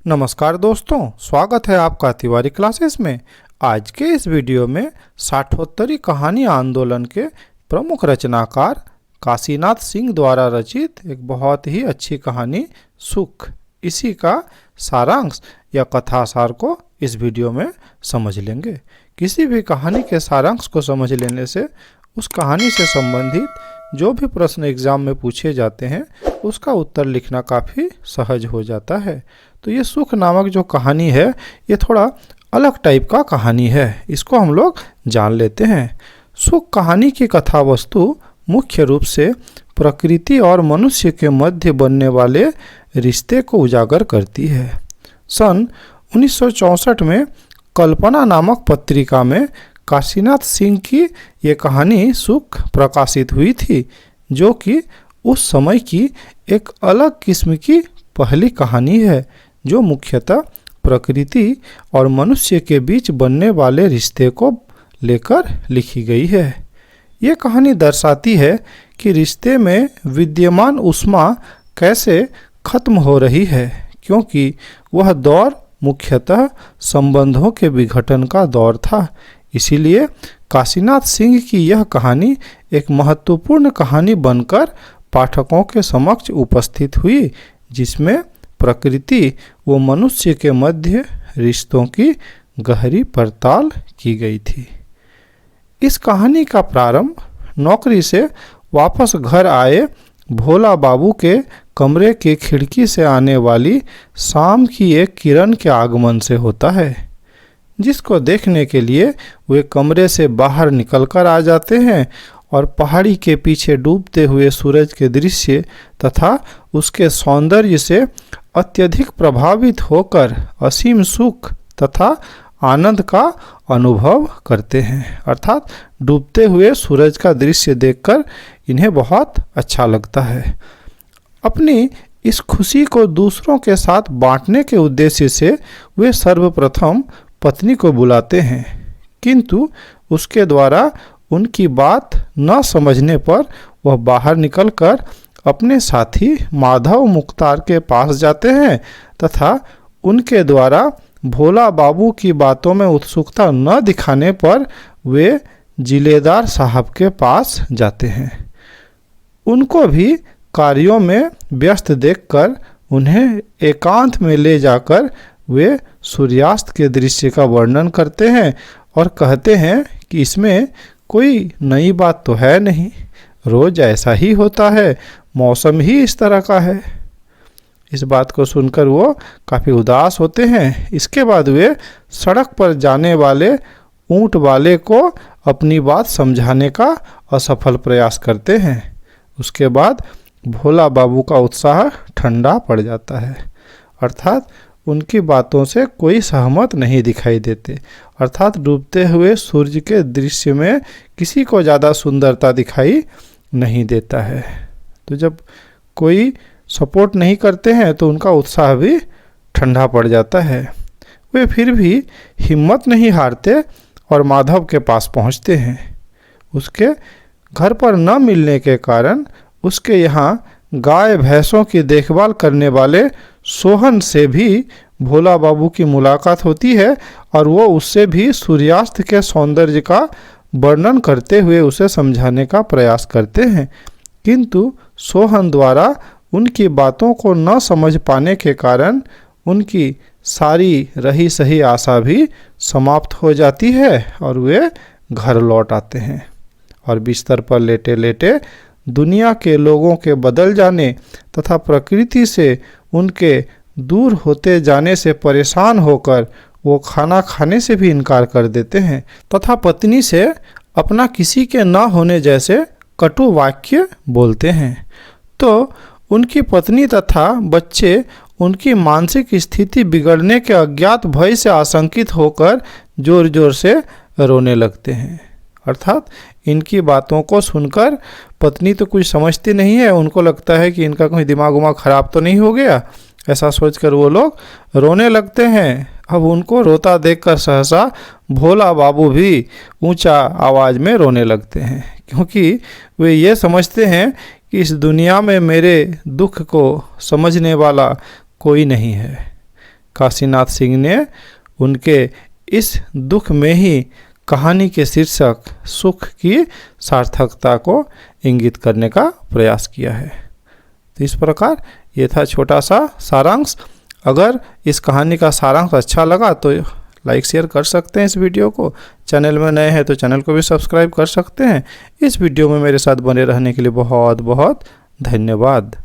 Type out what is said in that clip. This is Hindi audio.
नमस्कार दोस्तों, स्वागत है आपका तिवारी क्लासेस में। आज के इस वीडियो में साठोत्तरी कहानी आंदोलन के प्रमुख रचनाकार काशीनाथ सिंह द्वारा रचित एक बहुत ही अच्छी कहानी सुख, इसी का सारांश या कथासार को इस वीडियो में समझ लेंगे। किसी भी कहानी के सारांश को समझ लेने से उस कहानी से संबंधित जो भी प्रश्न एग्जाम में पूछे जाते हैं उसका उत्तर लिखना काफ़ी सहज हो जाता है। तो ये सुख नामक जो कहानी है ये थोड़ा अलग टाइप का कहानी है, इसको हम लोग जान लेते हैं। सुख कहानी की कथा वस्तु मुख्य रूप से प्रकृति और मनुष्य के मध्य बनने वाले रिश्ते को उजागर करती है। सन 1964 में कल्पना नामक पत्रिका में काशीनाथ सिंह की ये कहानी सुख प्रकाशित हुई थी, जो कि उस समय की एक अलग किस्म की पहली कहानी है जो मुख्यतः प्रकृति और मनुष्य के बीच बनने वाले रिश्ते को लेकर लिखी गई है। ये कहानी दर्शाती है कि रिश्ते में विद्यमान ऊष्मा कैसे खत्म हो रही है, क्योंकि वह दौर मुख्यतः संबंधों के विघटन का दौर था। इसीलिए काशीनाथ सिंह की यह कहानी एक महत्वपूर्ण कहानी बनकर पाठकों के समक्ष उपस्थित हुई, जिसमें प्रकृति व मनुष्य के मध्य रिश्तों की गहरी पड़ताल की गई थी। इस कहानी का प्रारंभ नौकरी से वापस घर आए भोला बाबू के कमरे की खिड़की से आने वाली शाम की एक किरण के आगमन से होता है, जिसको देखने के लिए वे कमरे से बाहर निकलकर आ जाते हैं और पहाड़ी के पीछे डूबते हुए सूरज के दृश्य तथा उसके सौंदर्य से अत्यधिक प्रभावित होकर असीम सुख तथा आनंद का अनुभव करते हैं। अर्थात डूबते हुए सूरज का दृश्य देखकर इन्हें बहुत अच्छा लगता है। अपनी इस खुशी को दूसरों के साथ बांटने के उद्देश्य से वे सर्वप्रथम पत्नी को बुलाते हैं, किंतु उसके द्वारा उनकी बात न समझने पर वह बाहर निकलकर अपने साथी माधव मुख्तार के पास जाते हैं तथा उनके द्वारा भोला बाबू की बातों में उत्सुकता न दिखाने पर वे जिलेदार साहब के पास जाते हैं। उनको भी कार्यों में व्यस्त देखकर उन्हें एकांत में ले जाकर वे सूर्यास्त के दृश्य का वर्णन करते हैं और कहते हैं कि इसमें कोई नई बात तो है नहीं, रोज ऐसा ही होता है, मौसम ही इस तरह का है। इस बात को सुनकर वो काफ़ी उदास होते हैं। इसके बाद वे सड़क पर जाने वाले ऊंट वाले को अपनी बात समझाने का असफल प्रयास करते हैं। उसके बाद भोला बाबू का उत्साह ठंडा पड़ जाता है, अर्थात उनकी बातों से कोई सहमत नहीं दिखाई देते। अर्थात डूबते हुए सूर्य के दृश्य में किसी को ज़्यादा सुंदरता दिखाई नहीं देता है। तो जब कोई सपोर्ट नहीं करते हैं तो उनका उत्साह भी ठंडा पड़ जाता है। वे फिर भी हिम्मत नहीं हारते और माधव के पास पहुंचते हैं। उसके घर पर न मिलने के कारण उसके यहाँ गाय भैंसों की देखभाल करने वाले सोहन से भी भोला बाबू की मुलाकात होती है और वो उससे भी सूर्यास्त के सौंदर्य का वर्णन करते हुए उसे समझाने का प्रयास करते हैं, किंतु सोहन द्वारा उनकी बातों को न समझ पाने के कारण उनकी सारी रही सही आशा भी समाप्त हो जाती है और वे घर लौट आते हैं और बिस्तर पर लेटे लेटे दुनिया के लोगों के बदल जाने तथा प्रकृति से उनके दूर होते जाने से परेशान होकर वो खाना खाने से भी इनकार कर देते हैं तथा पत्नी से अपना किसी के न होने जैसे कटु वाक्य बोलते हैं। तो उनकी पत्नी तथा बच्चे उनकी मानसिक स्थिति बिगड़ने के अज्ञात भय से आशंकित होकर जोर जोर से रोने लगते हैं। अर्थात इनकी बातों को सुनकर पत्नी तो कुछ समझती नहीं है, उनको लगता है कि इनका कोई दिमाग उमाग खराब तो नहीं हो गया, ऐसा सोचकर वो लोग रोने लगते हैं। अब उनको रोता देखकर सहसा भोला बाबू भी ऊंचा आवाज़ में रोने लगते हैं, क्योंकि वे ये समझते हैं कि इस दुनिया में मेरे दुख को समझने वाला कोई नहीं है। काशीनाथ सिंह ने उनके इस दुख में ही कहानी के शीर्षक सुख की सार्थकता को इंगित करने का प्रयास किया है। तो इस प्रकार ये था छोटा सा सारांश। अगर इस कहानी का सारांश अच्छा लगा तो लाइक शेयर कर सकते हैं इस वीडियो को। चैनल में नए हैं तो चैनल को भी सब्सक्राइब कर सकते हैं। इस वीडियो में मेरे साथ बने रहने के लिए बहुत बहुत धन्यवाद।